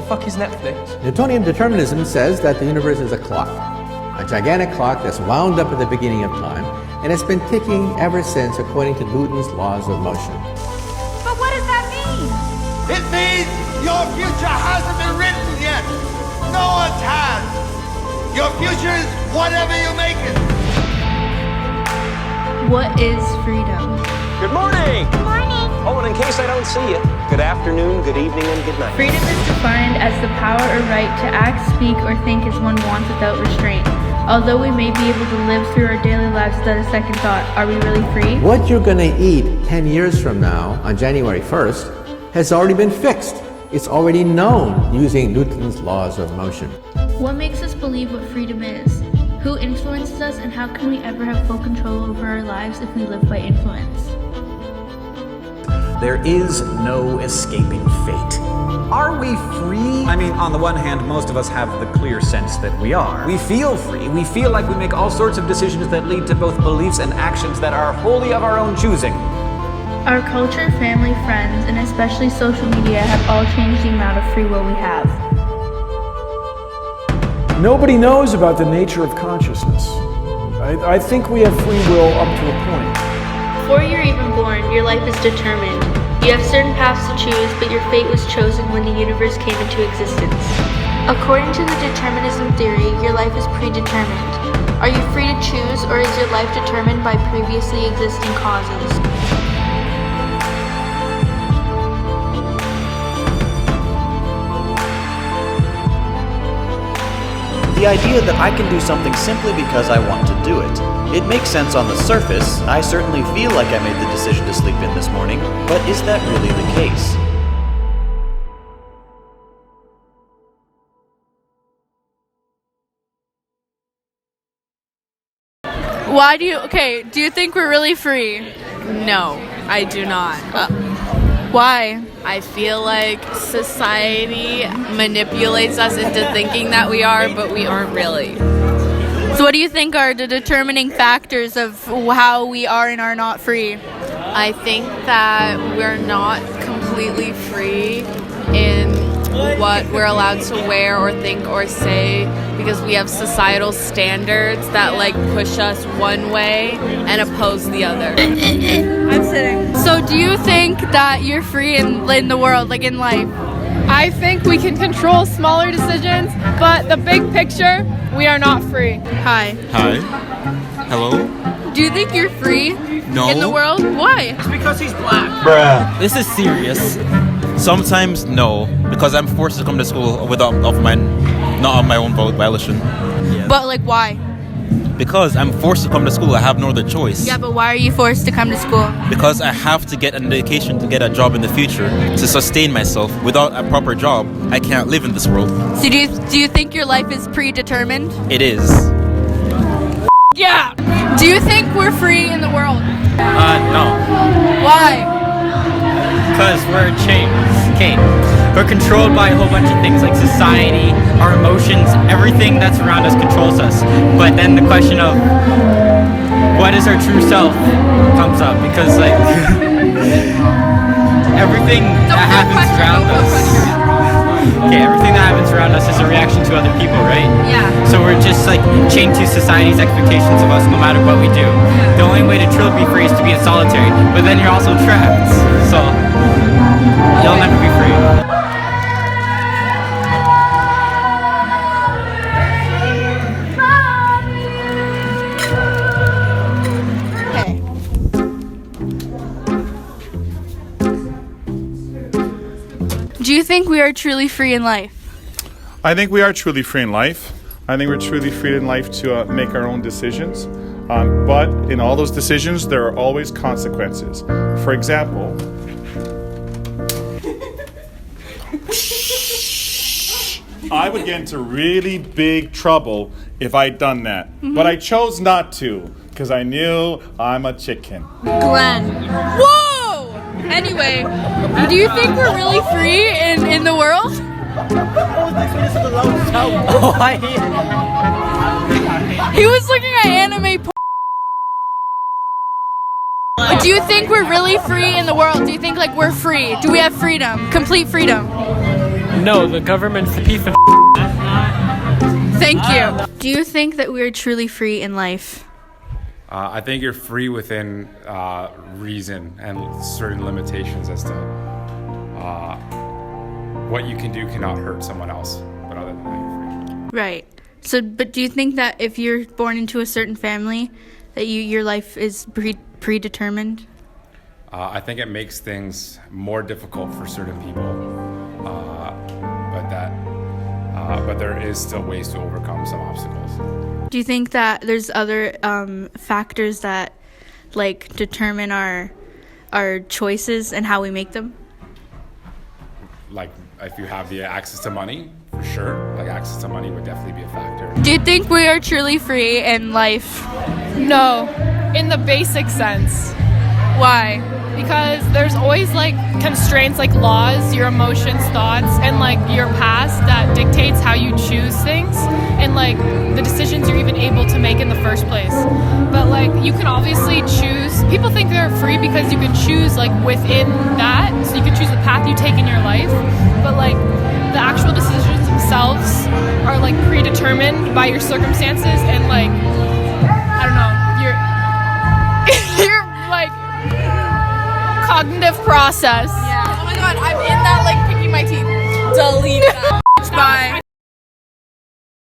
fuck is Netflix? Newtonian determinism says that the universe is a clock, a gigantic clock that's wound up at the beginning of time, and it's been ticking ever since according to Newton's laws of motion. But what does that mean? It means your future hasn't been written yet. No one's has. Your future is whatever you make it. What is freedom? Good morning! Good morning. Oh, and in case I don't see you, good afternoon, good evening, and good night. Freedom is defined as the power or right to act, speak, or think as one wants without restraint. Although we may be able to live through our daily lives without a second thought, are we really free? What you're going to eat 10 years from now, on January 1st, has already been fixed. It's already known using Newton's laws of motion. What makes us believe what freedom is? Who influences us, and how can we ever have full control over our lives if we live by influence? There is no escaping fate. Are we free? I mean, on the one hand, most of us have the clear sense that we are. We feel free. We feel like we make all sorts of decisions that lead to both beliefs and actions that are wholly of our own choosing. Our culture, family, friends, and especially social media have all changed the amount of free will we have. Nobody knows about the nature of consciousness. I think we have free will up to a point. Before you're even born, your life is determined. You have certain paths to choose, but your fate was chosen when the universe came into existence. According to the determinism theory, your life is predetermined. Are you free to choose, or is your life determined by previously existing causes? The idea that I can do something simply because I want to do it. It makes sense on the surface. I certainly feel like I made the decision to sleep in this morning, but is that really the case? Do you think we're really free? No, I do not. Why? I feel like society manipulates us into thinking that we are, but we aren't really. So what do you think are the determining factors of how we are and are not free? I think that we're not completely free in what we're allowed to wear or think or say, because we have societal standards that push us one way and oppose the other. I'm sitting. So do you think that you're free in the world, in life? I think we can control smaller decisions, but the big picture, we are not free. Hi. Hi. Hello. Do you think you're free No. in the world? Why? It's because he's black. Bruh. This is serious. Sometimes no, because I'm forced to come to school not of my own volition. But why? Because I'm forced to come to school, I have no other choice. Yeah, but why are you forced to come to school? Because I have to get an education to get a job in the future to sustain myself. Without a proper job, I can't live in this world. So do you think your life is predetermined? It is. Yeah. Do you think we're free in the world? No. Why? Because we're chained. Okay. We're controlled by a whole bunch of things like society, our emotions, everything that's around us controls us. But then the question of what is our true self comes up, because everything that happens around us. Okay, everything that happens around us is a reaction to other people, right? Yeah. So we're just chained to society's expectations of us no matter what we do. Yeah. The only way to truly be free is to be in solitary, but then you're also trapped. So you'll never be free. Do you think we are truly free in life? I think we are truly free in life. I think we're truly free in life to make our own decisions. But in all those decisions, there are always consequences. For example, I would get into really big trouble if I'd done that. Mm-hmm. But I chose not to, because I knew I'm a chicken. Glenn. Whoa! Anyway, do you think we're really free in the world? He was looking at anime porn. Do you think we're really free in the world? Do you think we're free? Do we have freedom? Complete freedom? No, the government's a piece of Thank you. Do you think that we are truly free in life? I think you're free within reason and certain limitations as to what you can do cannot hurt someone else. But other than that, you're free. Right. So, but do you think that if you're born into a certain family, that your life is predetermined? I think it makes things more difficult for certain people, but there is still ways to overcome some obstacles. Do you think that there's other factors that like determine our choices and how we make them? Like if you have the access to money, for sure. Like access to money would definitely be a factor. Do you think we are truly free in life? No, in the basic sense. Why? Because there's always like constraints like laws, your emotions, thoughts, and like your past that dictates how you choose things and like the decisions you're even able to make in the first place. But like you can obviously choose. People think they're free because you can choose like within that, so you can choose the path you take in your life. But like the actual decisions themselves are like predetermined by your circumstances and like I don't know, you're like cognitive process. Yeah. Oh my god, I'm in that like picking my teeth. Delete that. Bye.